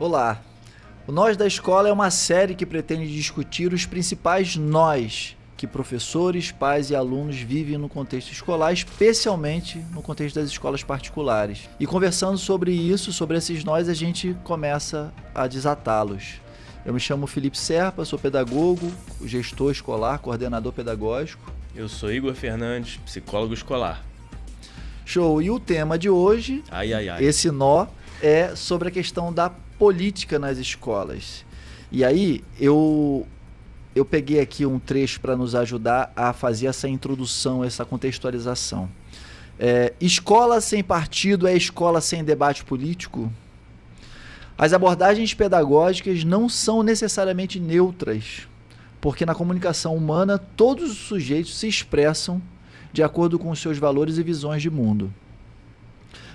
Olá! O Nós da Escola é uma série que pretende discutir os principais nós que professores, pais e alunos vivem no contexto escolar, especialmente no contexto das escolas particulares. E conversando sobre isso, sobre esses nós, a gente começa a desatá-los. Eu me chamo Felipe Serpa, sou pedagogo, gestor escolar, coordenador pedagógico. Eu sou Igor Fernandes, psicólogo escolar. Show! E o tema de hoje, esse nó, é sobre a questão da política nas escolas. E aí, eu peguei aqui um trecho para nos ajudar a fazer essa introdução, essa contextualização. Escola sem partido é escola sem debate político? As abordagens pedagógicas não são necessariamente neutras, porque na comunicação humana todos os sujeitos se expressam de acordo com os seus valores e visões de mundo.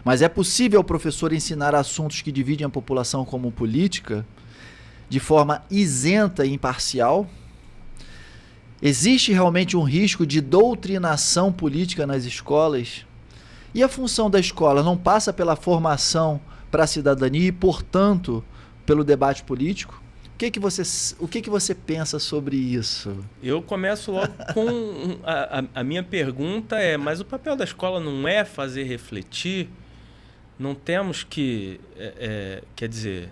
Mas é possível o professor ensinar assuntos que dividem a população como política de forma isenta e imparcial? Existe realmente um risco de doutrinação política nas escolas? E a função da escola não passa pela formação para a cidadania e, portanto, pelo debate político? O que você pensa sobre isso? Eu começo logo com... A minha pergunta mas o papel da escola não é fazer refletir? Não temos que... quer dizer,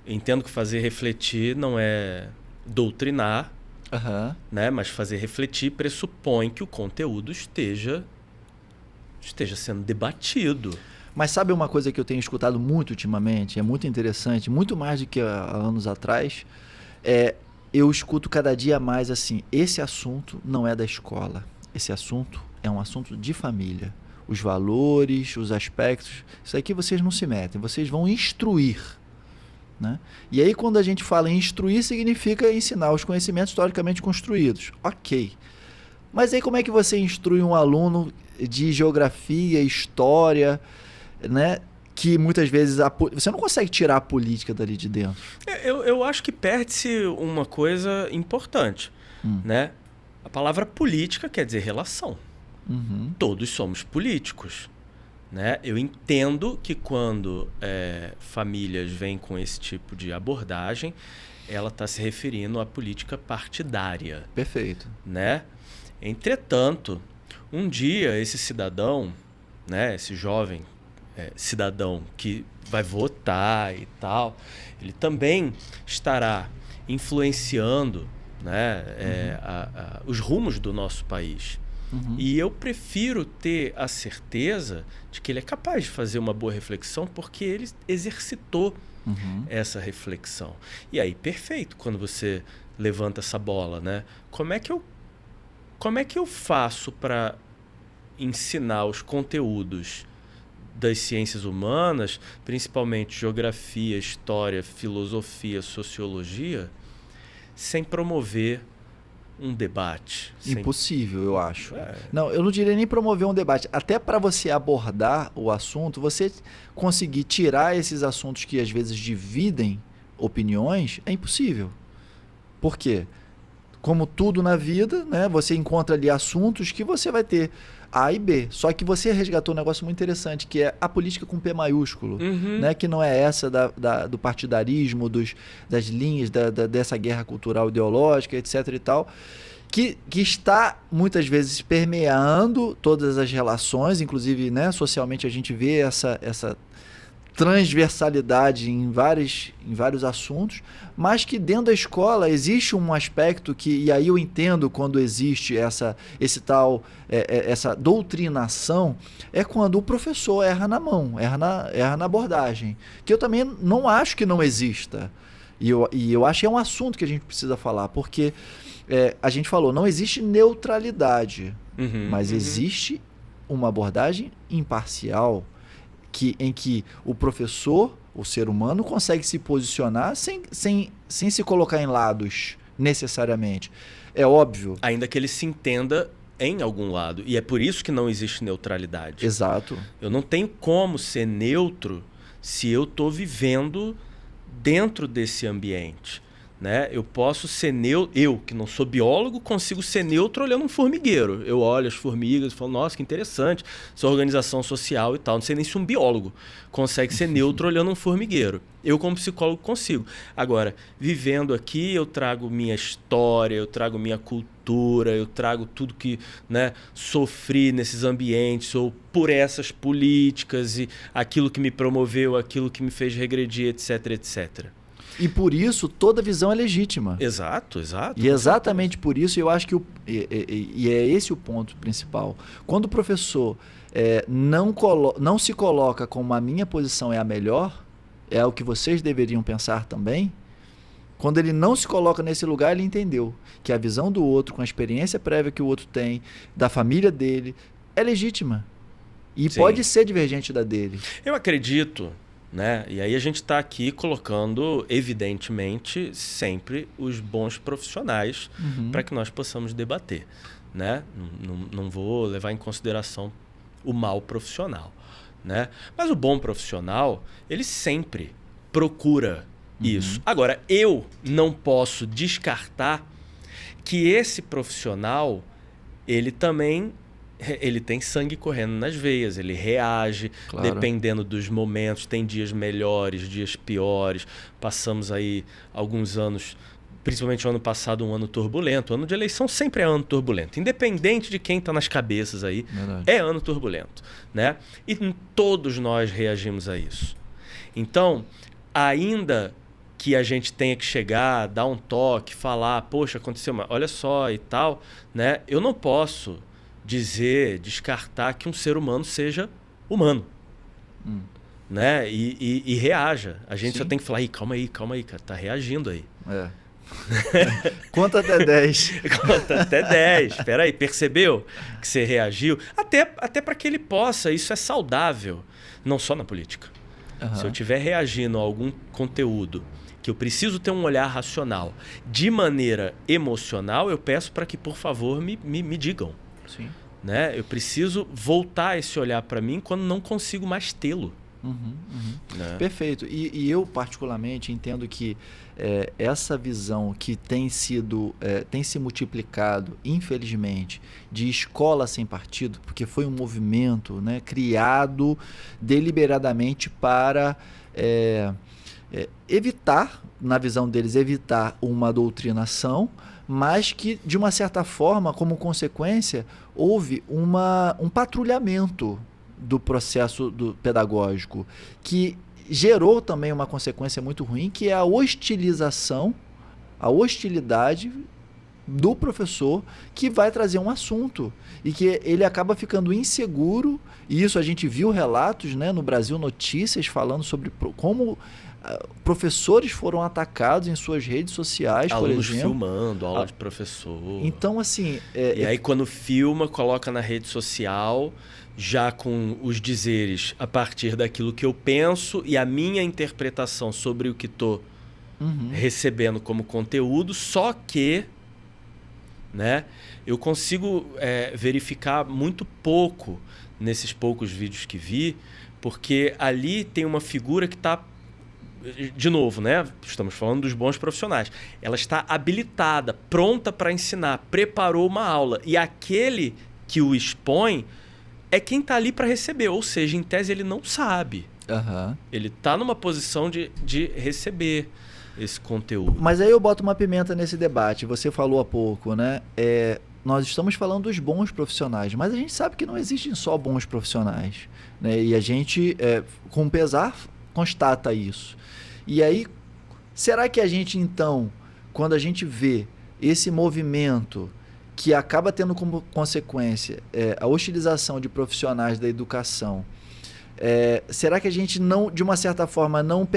entendo que fazer refletir não é doutrinar, né? Mas fazer refletir pressupõe que o conteúdo esteja sendo debatido. Mas sabe uma coisa que eu tenho escutado muito ultimamente? É muito interessante, muito mais do que há anos atrás. Eu escuto cada dia mais assim, esse assunto não é da escola. Esse assunto é um assunto de família. Os valores, os aspectos, isso aqui vocês não se metem, vocês vão instruir. Né? E aí quando a gente fala em instruir, significa ensinar os conhecimentos historicamente construídos. Ok. Mas aí como é que você instrui um aluno de geografia, história, né? Que muitas vezes você não consegue tirar a política dali de dentro? Eu acho que perde-se uma coisa importante. Né? A palavra política quer dizer relação. Todos somos políticos. Né? Eu entendo que quando famílias vêm com esse tipo de abordagem, ela está se referindo à política partidária. Perfeito. Né? Entretanto, um dia esse cidadão, né, esse jovem cidadão que vai votar e tal, ele também estará influenciando, né, os rumos do nosso país. E eu prefiro ter a certeza de que ele é capaz de fazer uma boa reflexão porque ele exercitou essa reflexão. E aí, perfeito, quando você levanta essa bola, né? Como é que eu faço para ensinar os conteúdos das ciências humanas, principalmente geografia, história, filosofia, sociologia, sem promover um debate? Impossível, eu acho. Não, eu não diria nem promover um debate. Até para você abordar o assunto, você conseguir tirar esses assuntos que às vezes dividem opiniões, é impossível. Por quê? Como tudo na vida, né, você encontra ali assuntos que você vai ter A e B. Só que você resgatou um negócio muito interessante, que é a política com P maiúsculo, né, que não é essa do partidarismo, das linhas, dessa guerra cultural ideológica, etc. e tal, que está muitas vezes permeando todas as relações, inclusive, né, socialmente a gente vê essa transversalidade em vários assuntos, mas que dentro da escola existe um aspecto que, e aí eu entendo quando existe essa doutrinação, é quando o professor erra na mão, erra na abordagem, que eu também não acho que não exista, e eu acho que é um assunto que a gente precisa falar, porque a gente falou, não existe neutralidade, mas existe uma abordagem imparcial, em que o professor, o ser humano, consegue se posicionar sem se colocar em lados, necessariamente. É óbvio. Ainda que ele se entenda em algum lado. E é por isso que não existe neutralidade. Exato. Eu não tenho como ser neutro se eu estou vivendo dentro desse ambiente. né? Eu posso ser neutro, eu que não sou biólogo, consigo ser neutro olhando um formigueiro. Eu olho as formigas e falo, nossa, que interessante, essa organização social e tal. Não sei nem se um biólogo consegue ser neutro olhando um formigueiro. Eu, como psicólogo, consigo. Agora, vivendo aqui, eu trago minha história, eu trago minha cultura, eu trago tudo que, né, sofri nesses ambientes, ou por essas políticas, e aquilo que me promoveu, aquilo que me fez regredir, etc, etc. E por isso toda visão é legítima. Exato, exato. E exatamente por isso eu acho que é esse o ponto principal. Quando o professor não se coloca como a minha posição é a melhor, é o que vocês deveriam pensar também. Quando ele não se coloca nesse lugar, ele entendeu que a visão do outro, com a experiência prévia que o outro tem, da família dele, é legítima. E Sim. pode ser divergente da dele. Eu acredito, né? E aí a gente está aqui colocando, evidentemente, sempre os bons profissionais para que nós possamos debater, né? Não vou levar em consideração o mau profissional, né? Mas o bom profissional, ele sempre procura isso. Agora, eu não posso descartar que esse profissional, ele também tem sangue correndo nas veias, ele reage, claro. Dependendo dos momentos, tem dias melhores, dias piores. Passamos aí alguns anos, principalmente o ano passado, um ano turbulento. O ano de eleição sempre é ano turbulento, independente de quem está nas cabeças aí, Verdade. É ano turbulento, né? E todos nós reagimos a isso. Então, ainda que a gente tenha que chegar, dar um toque, falar, poxa, aconteceu, mas olha só e tal, né? Eu não posso descartar que um ser humano seja humano, né? E reaja. A gente Sim. só tem que falar, calma aí, cara, tá reagindo aí. Conta até 10. Conta até 10. Espera aí, percebeu que você reagiu? Até para que ele possa, isso é saudável, não só na política. Se eu estiver reagindo a algum conteúdo que eu preciso ter um olhar racional de maneira emocional, eu peço para que, por favor, me digam. Sim. Né? Eu preciso voltar esse olhar para mim quando não consigo mais tê-lo. Né? Perfeito. E eu, particularmente, entendo que essa visão que tem se multiplicado, infelizmente, de escola sem partido, porque foi um movimento, né, criado deliberadamente para evitar, na visão deles, evitar uma doutrinação, mas que, de uma certa forma, como consequência, houve um patrulhamento do processo pedagógico, que gerou também uma consequência muito ruim, que é a hostilização, a hostilidade do professor, que vai trazer um assunto e que ele acaba ficando inseguro. E isso a gente viu relatos, né, no Brasil, notícias falando sobre como professores foram atacados em suas redes sociais, alunos por exemplo. Filmando, aula de professor. Então, assim... E aí, quando filma, coloca na rede social, já com os dizeres a partir daquilo que eu penso e a minha interpretação sobre o que estou recebendo como conteúdo, só que, né, eu consigo verificar muito pouco nesses poucos vídeos que vi, porque ali tem uma figura que está... De novo, né? Estamos falando dos bons profissionais. Ela está habilitada, pronta para ensinar, preparou uma aula. E aquele que o expõe é quem está ali para receber. Ou seja, em tese, ele não sabe. Ele está numa posição de receber esse conteúdo. Mas aí eu boto uma pimenta nesse debate. Você falou há pouco, né? Nós estamos falando dos bons profissionais, mas a gente sabe que não existem só bons profissionais, né? E a gente, com pesar, constata isso. E aí, será que a gente, então, quando a gente vê esse movimento que acaba tendo como consequência a hostilização de profissionais da educação, será que a gente não, de uma certa forma, não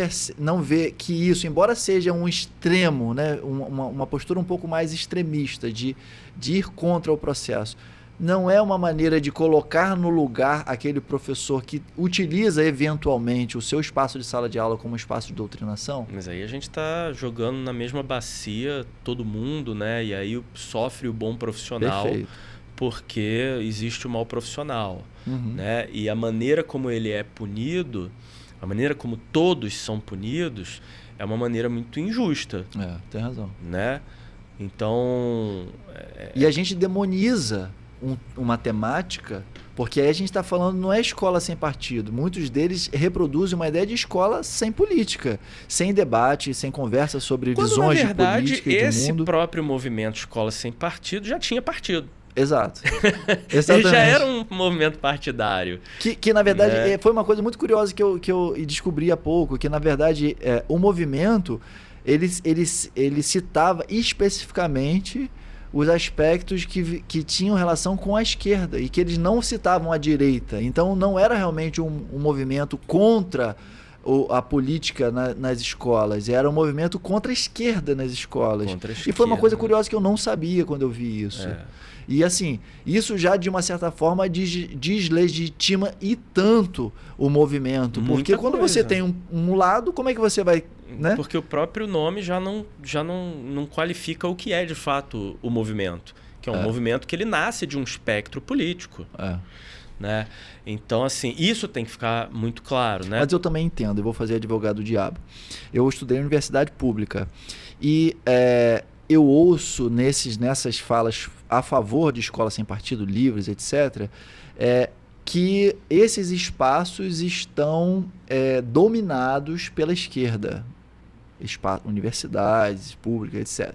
vê que isso, embora seja um extremo, né, uma postura um pouco mais extremista de ir contra o processo, não é uma maneira de colocar no lugar aquele professor que utiliza eventualmente o seu espaço de sala de aula como espaço de doutrinação? Mas aí a gente está jogando na mesma bacia todo mundo, né? E aí sofre o bom profissional. Perfeito. Porque existe o mau profissional, né? E a maneira como ele é punido, a maneira como todos são punidos é uma maneira muito injusta. Tem razão. Né? Então... E a gente demoniza uma temática, porque aí a gente está falando, não é escola sem partido. Muitos deles reproduzem uma ideia de escola sem política, sem debate, sem conversa sobre visões de política e de mundo. Esse próprio movimento Escola Sem Partido já tinha partido. Exato. Ele já era um movimento partidário. Que na verdade, foi uma coisa muito curiosa que eu descobri há pouco, que na verdade o movimento, ele citava especificamente os aspectos que tinham relação com a esquerda e que eles não citavam a direita. Então não era realmente um movimento contra a política nas escolas, era um movimento contra a esquerda nas escolas. E foi uma coisa curiosa que eu não sabia quando eu vi isso. E assim, isso já de uma certa forma deslegitima e tanto o movimento. Porque quando você tem um lado, como é que você vai... Né? Porque o próprio nome já não qualifica o que é de fato o movimento. Que é um movimento que ele nasce de um espectro político. Né? Então, assim, isso tem que ficar muito claro. Né? Mas eu também entendo, eu vou fazer advogado do diabo. Eu estudei em universidade pública e eu ouço nessas falas a favor de escola sem partido, livres, etc., que esses espaços estão dominados pela esquerda. Universidades públicas, etc.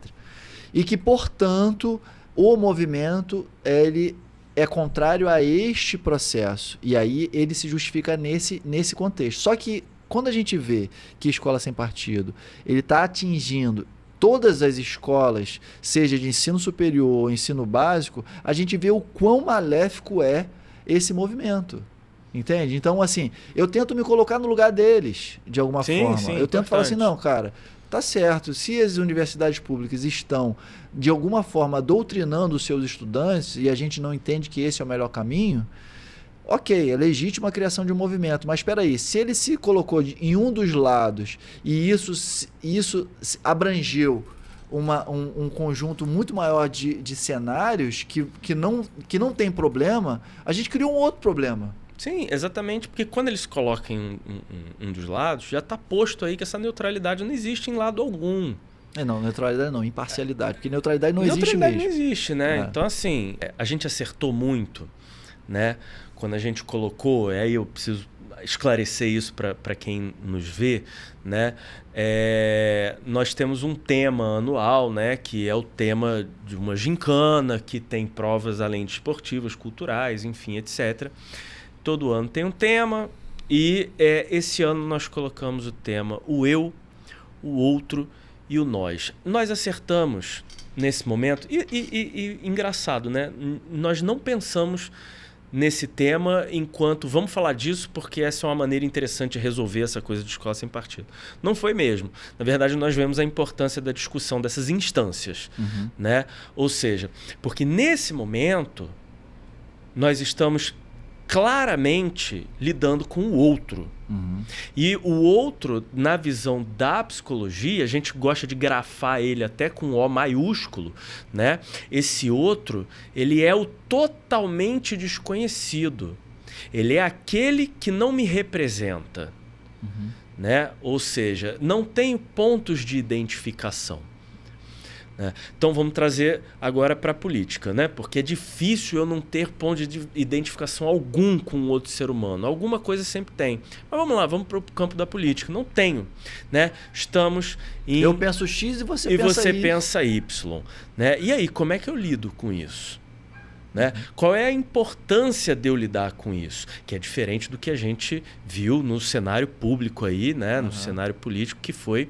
E que, portanto, o movimento ele é contrário a este processo. E aí ele se justifica nesse contexto. Só que quando a gente vê que Escola Sem Partido ele está atingindo todas as escolas, seja de ensino superior ou ensino básico, a gente vê o quão maléfico é esse movimento. Entende? Então, assim, eu tento me colocar no lugar deles, de alguma forma. Eu tento falar assim, não, cara, tá certo. Se as universidades públicas estão, de alguma forma, doutrinando os seus estudantes e a gente não entende que esse é o melhor caminho, ok, é legítima a criação de um movimento. Mas espera aí, se ele se colocou em um dos lados e isso abrangeu um conjunto muito maior de cenários que não tem problema, a gente criou um outro problema. Sim, exatamente, porque quando eles colocam um dos lados, já está posto aí que essa neutralidade não existe em lado algum. Não, neutralidade não, imparcialidade, porque neutralidade não existe mesmo. Neutralidade não existe, né? Então, assim, a gente acertou muito, né? Quando a gente colocou, aí eu preciso esclarecer isso para quem nos vê, né? Nós temos um tema anual, né? Que é o tema de uma gincana, que tem provas além de esportivas, culturais, enfim, etc. Todo ano tem um tema e esse ano nós colocamos o tema o eu, o outro e o nós. Nós acertamos nesse momento e engraçado, né? Nós não pensamos nesse tema enquanto vamos falar disso porque essa é uma maneira interessante de resolver essa coisa de escola sem partido. Não foi mesmo. Na verdade, nós vemos a importância da discussão dessas instâncias, né? Ou seja, porque nesse momento nós estamos claramente lidando com o outro. E o outro, na visão da psicologia, a gente gosta de grafar ele até com O maiúsculo, né? Esse outro, ele é o totalmente desconhecido. Ele é aquele que não me representa, né? Ou seja, não tem pontos de identificação. Então vamos trazer agora para a política, né? Porque é difícil eu não ter ponto de identificação algum com o outro ser humano. Alguma coisa sempre tem. Mas vamos lá, vamos para o campo da política. Não tenho, né? Estamos em... Eu penso X e você pensa Y. Né? E aí, como é que eu lido com isso? Né? Qual é a importância de eu lidar com isso? Que é diferente do que a gente viu no cenário público aí, né? No cenário político, que foi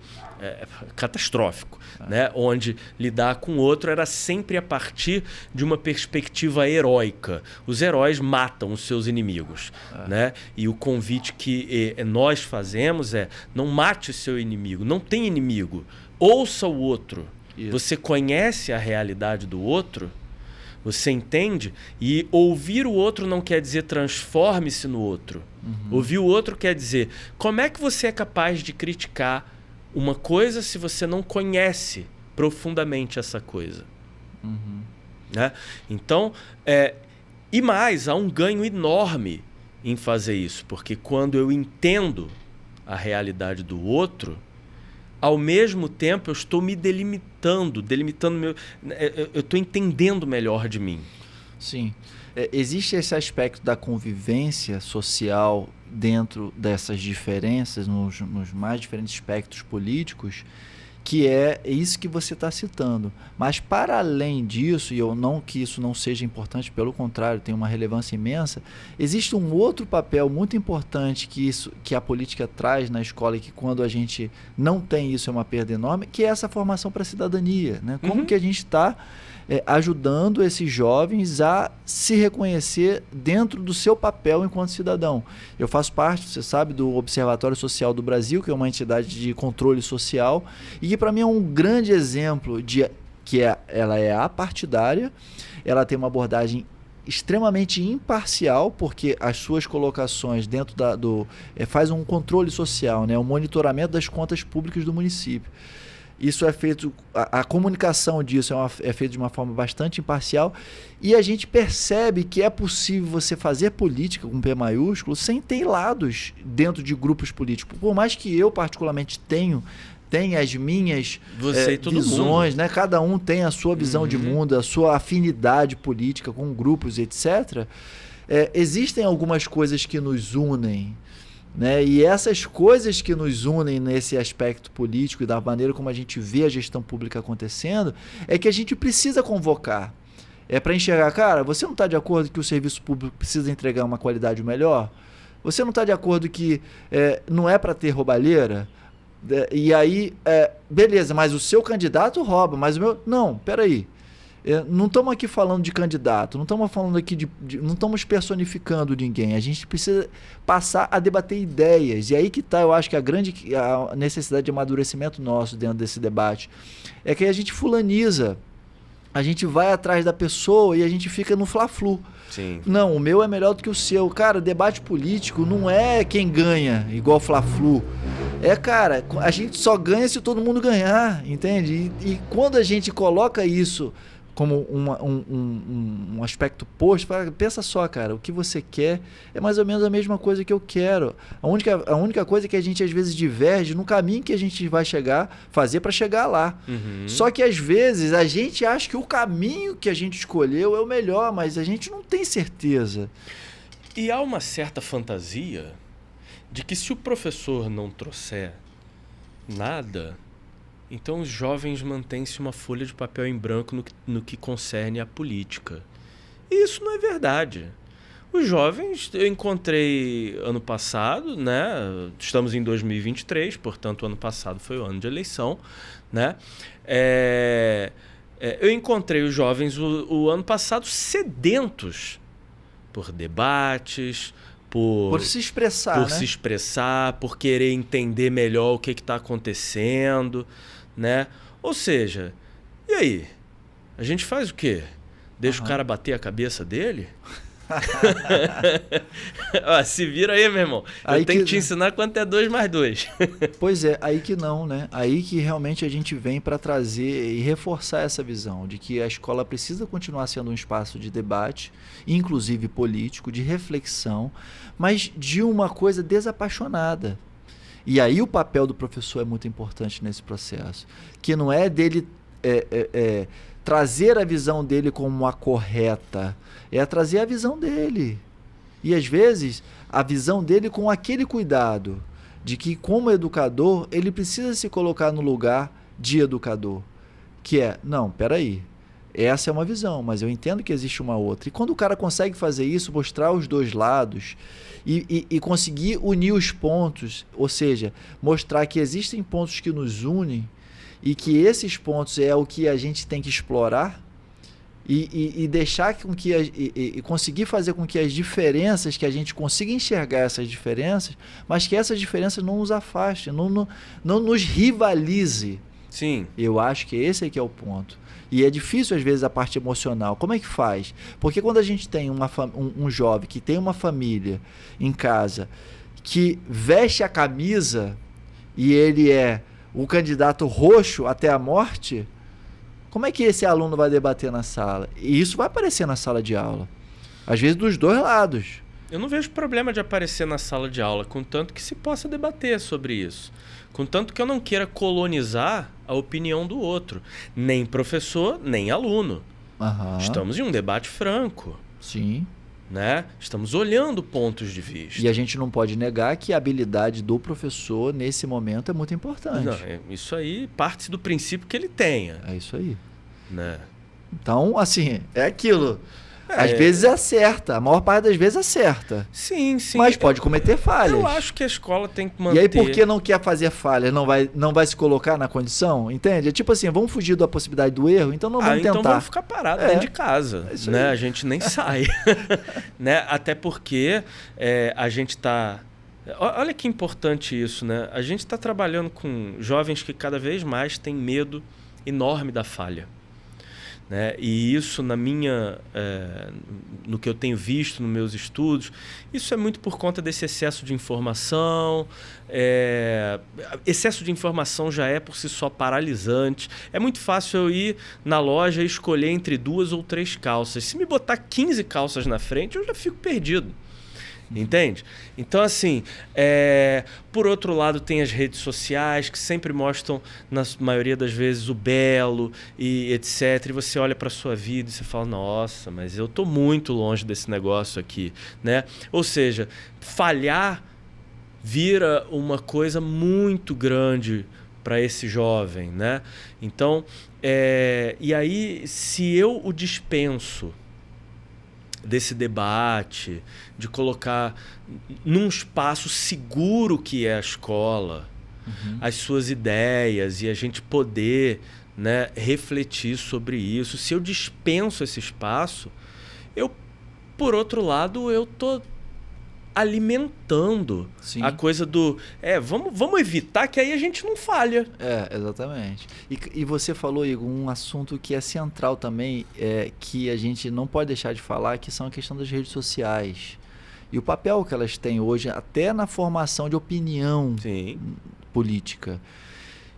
catastrófico, né? Onde lidar com o outro era sempre a partir de uma perspectiva heróica. Os heróis matam os seus inimigos, né? E o convite que nós fazemos é: não mate o seu inimigo, não tem inimigo, ouça o outro. Isso. Você conhece a realidade do outro? Você entende? E ouvir o outro não quer dizer transforme-se no outro. Ouvir o outro quer dizer como é que você é capaz de criticar uma coisa se você não conhece profundamente essa coisa. Né? Então, e mais, há um ganho enorme em fazer isso. Porque quando eu entendo a realidade do outro, ao mesmo tempo eu estou me delimitando meu... Eu estou entendendo melhor de mim. Sim. Existe esse aspecto da convivência social dentro dessas diferenças, nos mais diferentes espectros políticos, que é isso que você está citando. Mas, para além disso, e eu não que isso não seja importante, pelo contrário, tem uma relevância imensa, existe um outro papel muito importante que a política traz na escola, e que quando a gente não tem isso é uma perda enorme, que é essa formação para a cidadania. Né? Como que a gente está ajudando esses jovens a se reconhecer dentro do seu papel enquanto cidadão. Eu faço parte, você sabe, do Observatório Social do Brasil, que é uma entidade de controle social, e que para mim é um grande exemplo de que ela é apartidária, ela tem uma abordagem extremamente imparcial, porque as suas colocações dentro faz um controle social, né, um monitoramento das contas públicas do município. Isso é feito, a comunicação disso é feita de uma forma bastante imparcial, e a gente percebe que é possível você fazer política com P maiúsculo sem ter lados dentro de grupos políticos. Por mais que eu particularmente tenha as minhas visões, né? Cada um tem a sua visão de mundo, a sua afinidade política com grupos, etc. Existem algumas coisas que nos unem, né? E essas coisas que nos unem nesse aspecto político e da maneira como a gente vê a gestão pública acontecendo, é que a gente precisa convocar. Para enxergar, cara, você não está de acordo que o serviço público precisa entregar uma qualidade melhor? Você não está de acordo que não é para ter roubalheira? E aí, beleza, mas o seu candidato rouba, mas o meu... Não, peraí. Não estamos aqui falando de candidato, não estamos falando aqui não estamos personificando ninguém. A gente precisa passar a debater ideias. E aí que está, eu acho que a necessidade de amadurecimento nosso dentro desse debate é que a gente fulaniza. A gente vai atrás da pessoa e a gente fica no fla-flu. Sim. Não, o meu é melhor do que o seu. Cara, debate político não é quem ganha, igual fla-flu. Cara, a gente só ganha se todo mundo ganhar, entende? E quando a gente coloca isso como um aspecto posto, pensa só, cara, o que você quer é mais ou menos a mesma coisa que eu quero. A única coisa é que a gente às vezes diverge no caminho que a gente vai fazer para chegar lá. Só que às vezes a gente acha que o caminho que a gente escolheu é o melhor, mas a gente não tem certeza. E há uma certa fantasia de que se o professor não trouxer nada, então os jovens mantêm-se uma folha de papel em branco no que concerne à política. E isso não é verdade. Os jovens, eu encontrei ano passado, né? Estamos em 2023, portanto, ano passado foi o ano de eleição, né? Eu encontrei os jovens o ano passado sedentos por debates, por se expressar, se expressar, por querer entender melhor o que está acontecendo, né? Ou seja, e aí? A gente faz o quê? Deixa o cara bater a cabeça dele? Se vira aí, meu irmão. Eu tenho que te ensinar quanto é 2 mais 2. Pois é, aí que não, né? Aí que realmente a gente vem para trazer e reforçar essa visão de que a escola precisa continuar sendo um espaço de debate, inclusive político, de reflexão, mas de uma coisa desapaixonada. E aí o papel do professor é muito importante nesse processo, que não é dele trazer a visão dele como a correta, é trazer a visão dele. E às vezes a visão dele com aquele cuidado de que, como educador, ele precisa se colocar no lugar de educador, que não, peraí, essa é uma visão, mas eu entendo que existe uma outra. E quando o cara consegue fazer isso, mostrar os dois lados e conseguir unir os pontos, ou seja, mostrar que existem pontos que nos unem e que esses pontos é o que a gente tem que explorar e deixar com que e conseguir fazer com que as diferenças, que a gente consiga enxergar essas diferenças, mas que essas diferenças não nos afastem, não nos rivalize. Sim. Eu acho que esse é que é o ponto. E é difícil, às vezes, a parte emocional. Como é que faz? Porque quando a gente tem um jovem que tem uma família em casa, que veste a camisa e ele é o candidato roxo até a morte, como é que esse aluno vai debater na sala? E isso vai aparecer na sala de aula. Às vezes dos dois lados. Eu não vejo problema de aparecer na sala de aula, contanto que se possa debater sobre isso. Contanto que eu não queira colonizar a opinião do outro. Nem professor, nem aluno. Estamos em um debate franco. Sim. Né? Estamos olhando pontos de vista. E a gente não pode negar que a habilidade do professor, nesse momento, é muito importante. Não, isso aí parte do princípio que ele tenha. É isso aí. Né? Então, assim, é aquilo. Às vezes acerta, a maior parte das vezes acerta. Sim, sim. Mas pode cometer falhas. Eu acho que a escola tem que manter... E aí, por que não quer fazer falha? Não vai se colocar na condição? Entende? É tipo assim, vamos fugir da possibilidade do erro, então não vamos tentar. Então vamos ficar parados dentro de casa. É isso né? aí. A gente nem sai. Né? Até porque a gente está... Olha que importante isso, né? A gente está trabalhando com jovens que cada vez mais têm medo enorme da falha. Né? E isso no que eu tenho visto nos meus estudos, isso é muito por conta desse excesso de informação. Excesso de informação já é por si só paralisante. É muito fácil eu ir na loja e escolher entre 2 ou 3 calças. Se me botar 15 calças na frente, eu já fico perdido. Entende? Então, assim, por outro lado, tem as redes sociais que sempre mostram, na maioria das vezes, o belo e etc. E você olha para a sua vida e você fala, nossa, mas eu estou muito longe desse negócio aqui. Né? Ou seja, falhar vira uma coisa muito grande para esse jovem. Né? Então, e aí, se eu o dispenso desse debate, de colocar num espaço seguro que é a escola, as suas ideias e a gente poder, né, refletir sobre isso. Se eu dispenso esse espaço, por outro lado, eu tô alimentando a coisa do... vamos evitar que aí a gente não falha. Exatamente. E você falou, Igor, um assunto que é central também, que a gente não pode deixar de falar, que são a questão das redes sociais. E o papel que elas têm hoje, até na formação de opinião política.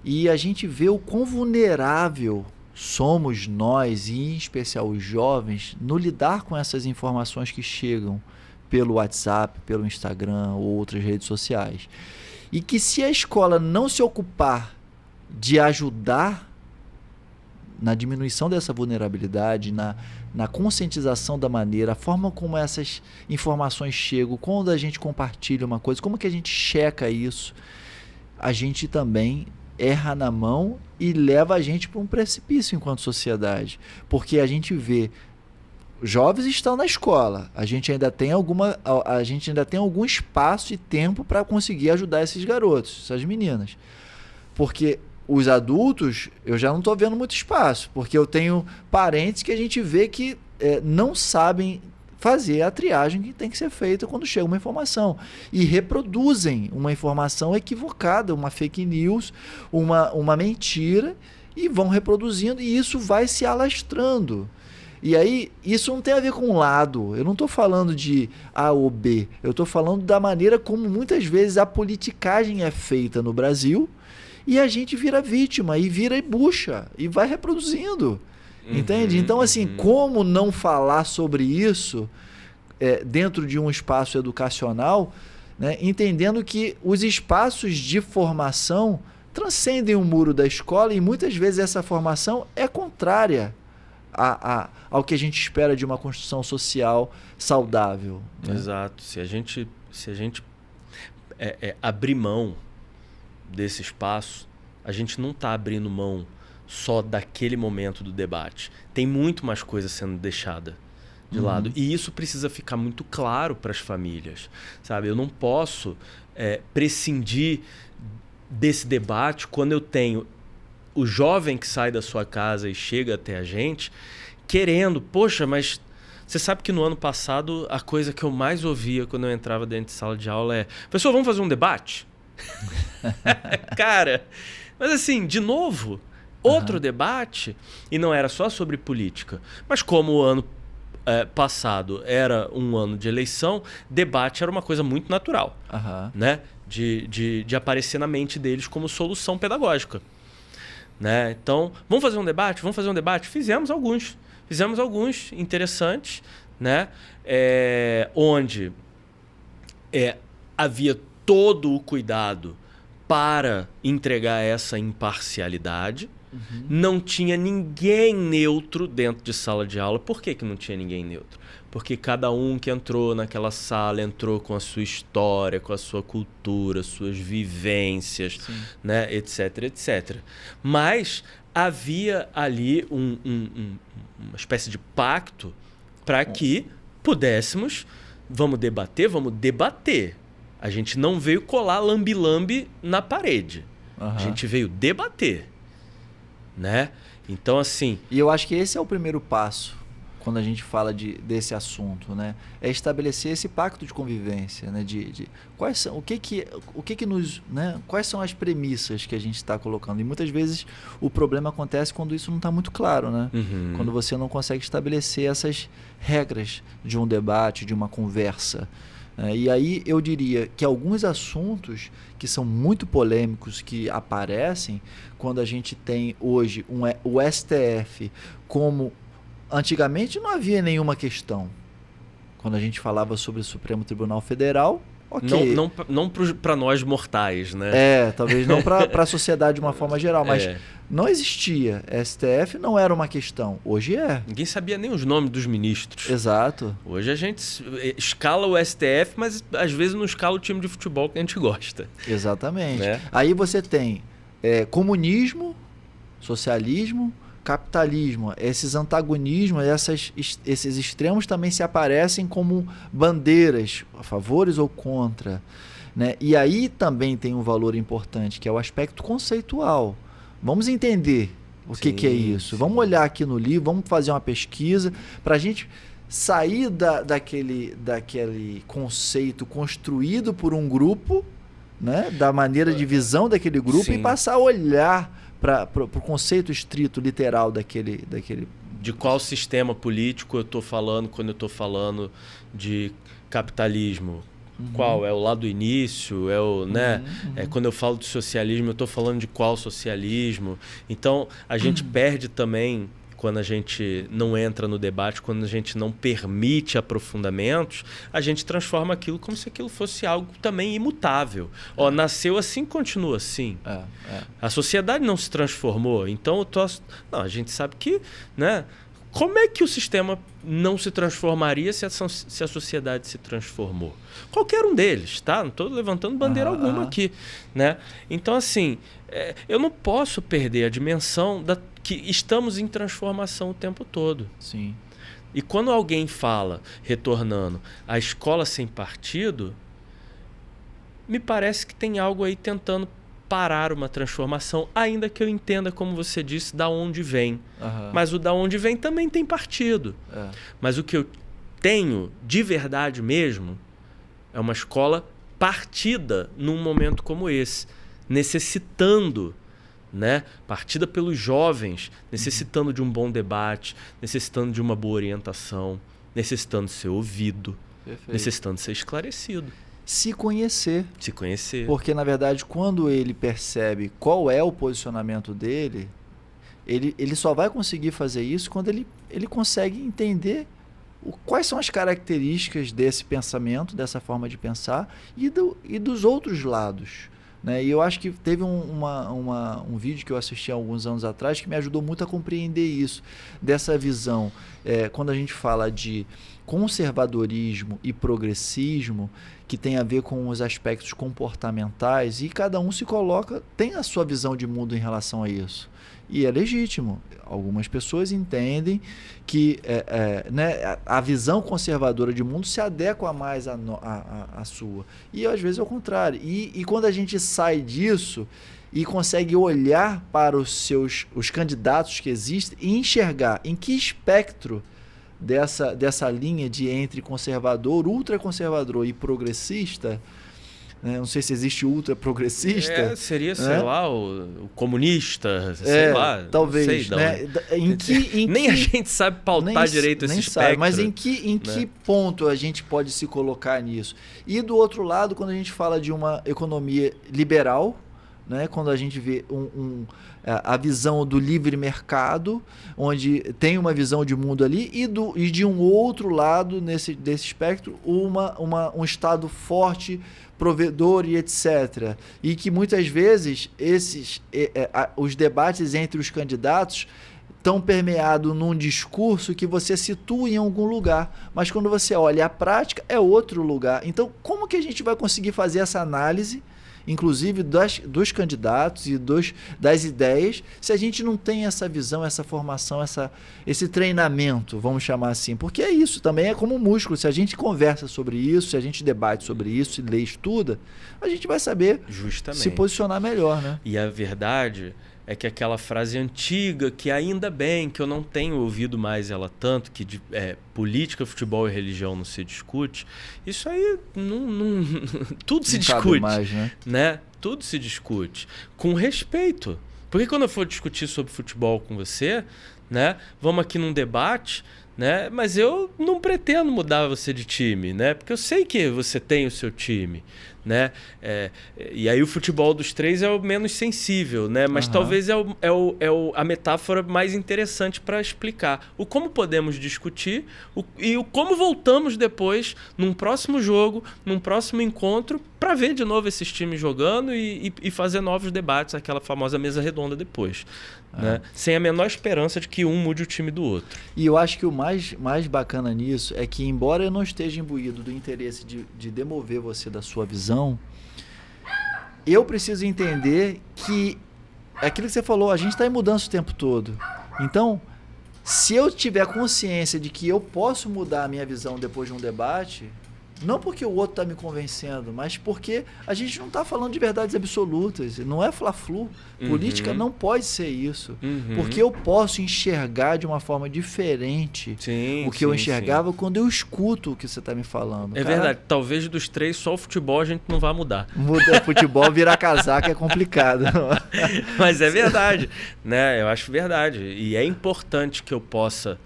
E a gente vê o quão vulnerável somos nós, e em especial os jovens, no lidar com essas informações que chegam pelo WhatsApp, pelo Instagram ou outras redes sociais. E que se a escola não se ocupar de ajudar na diminuição dessa vulnerabilidade, na conscientização da maneira, a forma como essas informações chegam, quando a gente compartilha uma coisa, como que a gente checa isso, a gente também erra na mão e leva a gente para um precipício enquanto sociedade. Porque a gente vê jovens estão na escola, a gente ainda tem algum espaço e tempo para conseguir ajudar esses garotos, essas meninas. Porque os adultos, eu já não estou vendo muito espaço, porque eu tenho parentes que a gente vê que não sabem fazer a triagem que tem que ser feita quando chega uma informação. E reproduzem uma informação equivocada, uma fake news, uma mentira, e vão reproduzindo, e isso vai se alastrando. E aí, isso não tem a ver com um lado. Eu não estou falando de A ou B. Eu estou falando da maneira como muitas vezes a politicagem é feita no Brasil e a gente vira vítima e vira e bucha e vai reproduzindo. Entende? Então, assim, como não falar sobre isso dentro de um espaço educacional, né, entendendo que os espaços de formação transcendem o muro da escola e muitas vezes essa formação é contrária ao que a gente espera de uma construção social saudável. Né? Exato. Se a gente abrir mão desse espaço, a gente não está abrindo mão só daquele momento do debate. Tem muito mais coisa sendo deixada de lado. E isso precisa ficar muito claro para as famílias. Sabe? Eu não posso prescindir desse debate quando eu tenho o jovem que sai da sua casa e chega até a gente querendo, poxa, mas você sabe que no ano passado a coisa que eu mais ouvia quando eu entrava dentro de sala de aula é: professor, vamos fazer um debate? Cara, mas assim, de novo, outro debate, e não era só sobre política, mas como o ano passado era um ano de eleição, debate era uma coisa muito natural, né? De aparecer na mente deles como solução pedagógica. Né? Então, vamos fazer um debate? Vamos fazer um debate? Fizemos alguns interessantes, né? Onde havia todo o cuidado para entregar essa imparcialidade. Não tinha ninguém neutro dentro de sala de aula. Por que não tinha ninguém neutro? Porque cada um que entrou naquela sala entrou com a sua história, com a sua cultura, suas vivências, né, etc, etc. Mas havia ali uma espécie de pacto para que pudéssemos, vamos debater. A gente não veio colar lambe-lambe na parede. A gente veio debater, né? Então, assim... E eu acho que esse é o primeiro passo quando a gente fala desse assunto, né? É estabelecer esse pacto de convivência, né? Quais são, quais são as premissas que a gente está colocando? E muitas vezes o problema acontece quando isso não está muito claro, né? Quando você não consegue estabelecer essas regras de um debate, de uma conversa. E aí eu diria que alguns assuntos que são muito polêmicos, que aparecem quando a gente tem hoje o STF como... Antigamente não havia nenhuma questão. Quando a gente falava sobre o Supremo Tribunal Federal, ok. Não para nós mortais, né? Talvez não para a sociedade de uma forma geral, mas não existia. STF não era uma questão. Hoje é. Ninguém sabia nem os nomes dos ministros. Exato. Hoje a gente escala o STF, mas às vezes não escala o time de futebol que a gente gosta. Exatamente. Né? Aí você tem comunismo, socialismo, capitalismo, esses antagonismos, esses extremos também se aparecem como bandeiras, a favores ou contra, né? E aí também tem um valor importante, que é o aspecto conceitual. Vamos entender o que é isso. Vamos olhar aqui no livro, vamos fazer uma pesquisa para a gente sair daquele conceito construído por um grupo, né? Da maneira de visão daquele grupo e passar a olhar para o conceito estrito, literal daquele... De qual sistema político eu estou falando quando eu estou falando de capitalismo? Qual? É o lá do início? Né? Quando eu falo de socialismo, eu estou falando de qual socialismo? Então, a gente perde também... Quando a gente não entra no debate, quando a gente não permite aprofundamentos, a gente transforma aquilo como se aquilo fosse algo também imutável. Nasceu assim, continua assim. A sociedade não se transformou, então não, a gente sabe que, né? Como é que o sistema não se transformaria se a sociedade se transformou? Qualquer um deles, tá? Não estou levantando bandeira alguma aqui, né? Então, assim, eu não posso perder a dimensão que estamos em transformação o tempo todo. Sim. E quando alguém fala, retornando, a escola sem partido, me parece que tem algo aí tentando parar uma transformação, ainda que eu entenda, como você disse, da onde vem. Mas o da onde vem também tem partido. Mas o que eu tenho de verdade mesmo é uma escola partida num momento como esse, necessitando, né? Partida pelos jovens, necessitando de um bom debate, necessitando de uma boa orientação, necessitando ser ouvido, necessitando ser esclarecido. Se conhecer. Se conhecer. Porque, na verdade, quando ele percebe qual é o posicionamento dele, ele só vai conseguir fazer isso quando ele consegue entender quais são as características desse pensamento, dessa forma de pensar e dos outros lados. Né? E eu acho que teve um vídeo que eu assisti há alguns anos atrás que me ajudou muito a compreender isso, dessa visão. Quando a gente fala de conservadorismo e progressismo, que tem a ver com os aspectos comportamentais, e cada um tem a sua visão de mundo em relação a isso. E é legítimo. Algumas pessoas entendem que né, a visão conservadora de mundo se adequa mais à sua. E às vezes é o contrário. E quando a gente sai disso e consegue olhar para os candidatos que existem e enxergar em que espectro dessa linha entre conservador, ultraconservador e progressista, né? Não sei se existe ultraprogressista. Seria, sei lá, o comunista, sei lá. Talvez. Sei, né? Nem a gente sabe pautar direito esse espectro. Sabe, mas em que ponto a gente pode se colocar nisso? E do outro lado, quando a gente fala de uma economia liberal, né? Quando a gente vê a visão do livre mercado, onde tem uma visão de mundo ali, e de um outro lado desse espectro, um Estado forte, provedor e etc. E que muitas vezes os debates entre os candidatos estão permeados num discurso que você situa em algum lugar, mas quando você olha a prática, é outro lugar. Então, como que a gente vai conseguir fazer essa análise, inclusive dos candidatos e das ideias, se a gente não tem essa visão, essa formação, esse treinamento, vamos chamar assim? Porque é isso, também é como músculo. Se a gente conversa sobre isso, se a gente debate sobre isso, se lê, estuda, a gente vai saber se posicionar melhor, né? E a verdade é que aquela frase antiga, que ainda bem que eu não tenho ouvido mais ela tanto, que política, futebol e religião não se discute, isso aí tudo se discute. Mais, né? Tudo se discute com respeito. Porque quando eu for discutir sobre futebol com você, né, vamos aqui num debate, né, mas eu não pretendo mudar você de time, né, porque eu sei que você tem o seu time, né? E aí o futebol dos três é o menos sensível, né? Mas talvez a metáfora mais interessante para explicar o como podemos discutir e o como voltamos depois num próximo jogo, num próximo encontro, para ver de novo esses times jogando e fazer novos debates, aquela famosa mesa redonda depois. Né? Sem a menor esperança de que um mude o time do outro. E eu acho que o mais bacana nisso é que, embora eu não esteja imbuído do interesse de demover você da sua visão, eu preciso entender que aquilo que você falou, a gente está em mudança o tempo todo. Então, se eu tiver consciência de que eu posso mudar a minha visão depois de um debate, não porque o outro está me convencendo, mas porque a gente não está falando de verdades absolutas. Não é fla-flu. Política não pode ser isso. Porque eu posso enxergar de uma forma diferente o que eu enxergava quando eu escuto o que você está me falando. É verdade. Talvez dos três, só o futebol a gente não vai mudar. Mudar futebol, virar casaca é complicado. Mas é verdade. Né? Eu acho verdade. E é importante que eu possa...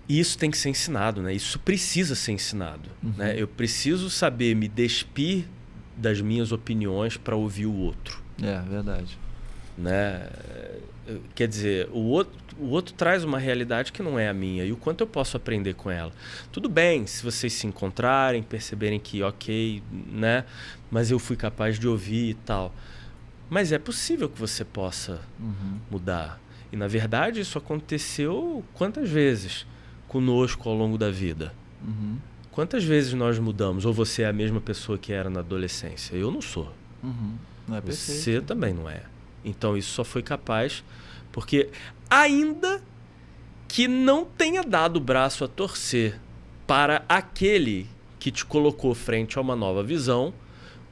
E isso tem que ser ensinado, né? Isso precisa ser ensinado. Né? Eu preciso saber me despir das minhas opiniões para ouvir o outro. É, verdade. Né? Quer dizer, o outro traz uma realidade que não é a minha. E o quanto eu posso aprender com ela. Tudo bem, se vocês se encontrarem, perceberem que ok, né? Mas eu fui capaz de ouvir e tal. Mas é possível que você possa mudar. E, na verdade, isso aconteceu quantas vezes conosco ao longo da vida? Quantas vezes nós mudamos? Ou você é a mesma pessoa que era na adolescência? Eu não sou. Não é perfeito. Você também não é. Então isso só foi capaz porque, ainda que não tenha dado o braço a torcer para aquele que te colocou frente a uma nova visão,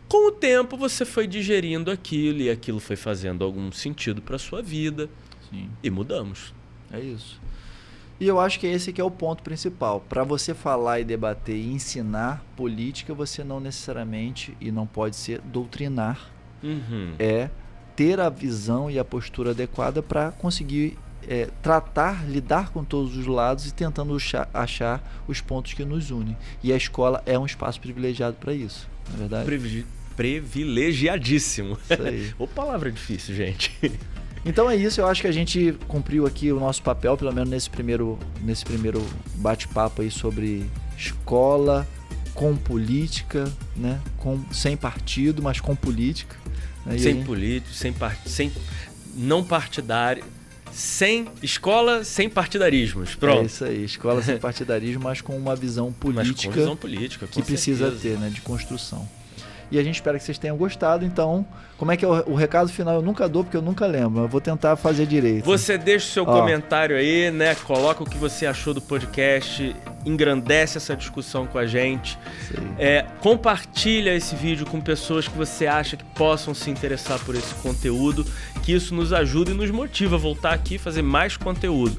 com o tempo você foi digerindo aquilo e aquilo foi fazendo algum sentido para a sua vida. Sim. E mudamos. É isso. E eu acho que esse que é o ponto principal. Para você falar e debater e ensinar política, você não necessariamente, e não pode ser, doutrinar. É ter a visão e a postura adequada para conseguir lidar com todos os lados e tentando achar os pontos que nos unem. E a escola é um espaço privilegiado para isso, não é verdade? Privilegiadíssimo. Isso aí. Ô, palavra difícil, gente. Então é isso, eu acho que a gente cumpriu aqui o nosso papel, pelo menos nesse primeiro bate-papo aí sobre escola com política, né? Sem partido, mas com política. Né? Político, sem não partidário, sem escola, sem partidarismos. Pronto. É isso aí, escola sem partidarismo, mas com uma visão política, que precisa ter, né? De construção. E a gente espera que vocês tenham gostado. Então, como é que é o recado final? Eu nunca dou, porque eu nunca lembro. Eu vou tentar fazer direito. Você deixa o seu comentário aí, né? Coloca o que você achou do podcast. Engrandece essa discussão com a gente. Compartilha esse vídeo com pessoas que você acha que possam se interessar por esse conteúdo. Que isso nos ajuda e nos motiva a voltar aqui e fazer mais conteúdo.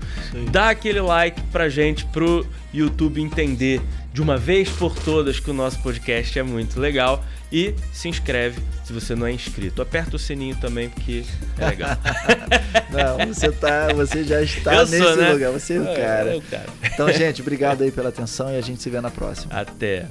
Dá aquele like pra gente, pro YouTube entender de uma vez por todas que o nosso podcast é muito legal. E se inscreve se você não é inscrito. Aperta o sininho também, porque é legal. Não, você já está nesse lugar. Você é o cara. Então, gente, obrigado aí pela atenção e a gente se vê na próxima. Até.